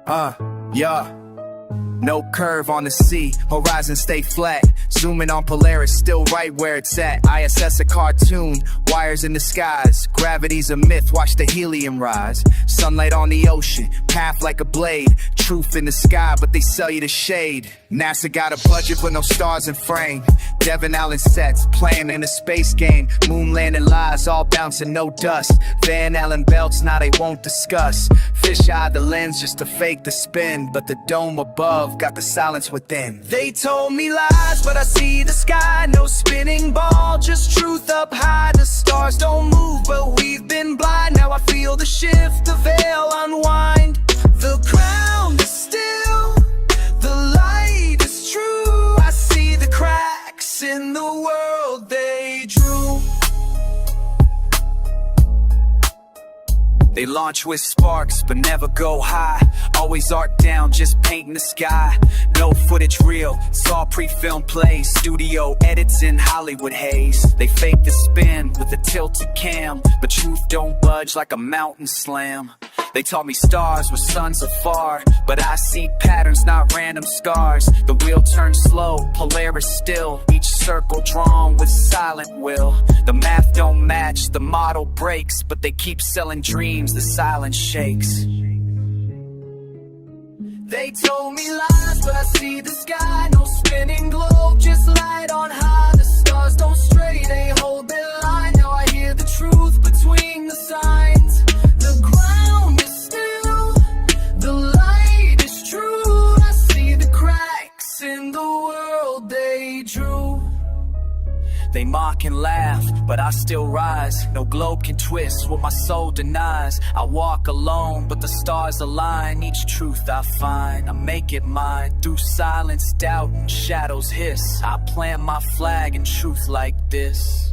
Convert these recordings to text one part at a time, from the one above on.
Yeah. No curve on the sea, horizon stay flat. Zooming on Polaris, still right where it's at. ISS a cartoon, wires in the skies. Gravity's a myth, watch the helium rise. Sunlight on the ocean, path like a blade. Truth in the sky, but they sell you the shade. NASA got a budget but no stars in frame. Devin Allen sets, playing in a space game. Moon landing lies, all bouncing, no dust. Van Allen belts, now they won't discuss. Fish eye the lens just to fake the spin, but the dome above got the silence within. They told me lies, but I see the sky. No spinning ball, just truth up high. The stars don't move, but we've been blind. Now I feel the shift, the veil unwind. The ground is still, the light is true. I see the cracks in the world they drew. They launch with sparks, but never go high. Always art down, just painting the sky. No footage real, it's all pre-filmed plays. Studio edits in Hollywood haze. They fake the spin with a tilted cam, but truth don't budge like a mountain slam. They taught me stars were suns afar, but I see patterns, not random scars. The wheel turns slow, Polaris still. Each circle drawn with silent will. The math don't match, the model breaks, but they keep selling dreams, the silence shakes. They told me lies, but I see the sky. No spinning globe, just light on high. The stars don't stray, they hold their line. Now I hear the truth between the signs. The ground is still, the light is true. I see the cracks in the world they drew. They mock and laugh, but I still rise. No globe can twist what my soul denies. I walk alone, but the stars align. Each truth I find, I make it mine. Through silence, doubt, and shadows hiss, I plant my flag in truth like this.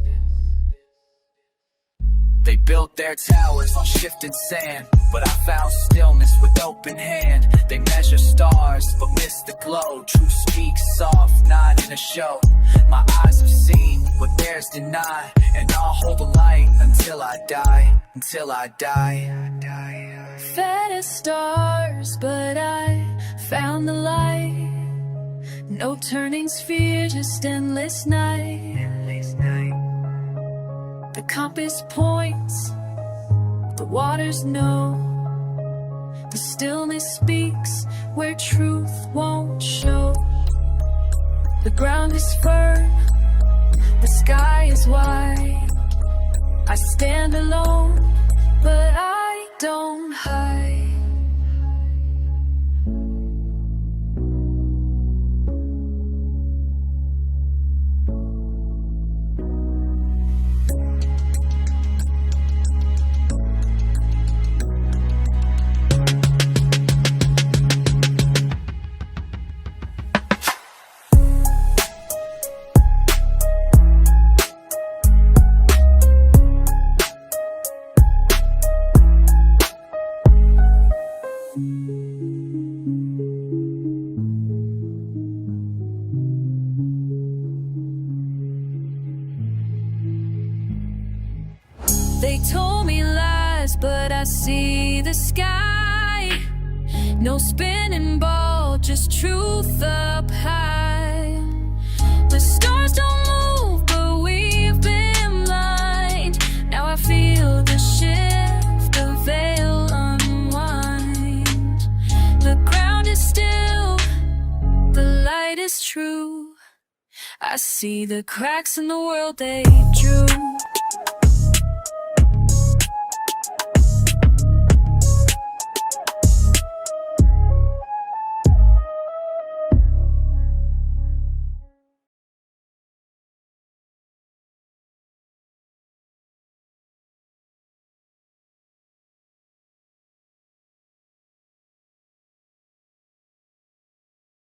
They built their towers on shifting sand, but I found stillness with open hand. They measure stars, but miss the glow. Truth speaks soft, not in a show. My eyes have seen what theirs deny, and I'll hold the light until I die, until I die. Fed as stars, but I found the light. No turning sphere, just endless night. The compass points, the waters know. The stillness speaks where truth won't show. The ground is firm, the sky is wide. I stand alone, but I don't hide. They told me lies, but I see the sky. No spinning ball, just truth up high. The stars don't move, but we've been blind. Now I feel the shift, the veil unwind. The ground is still, the light is true. I see the cracks in the world they drew.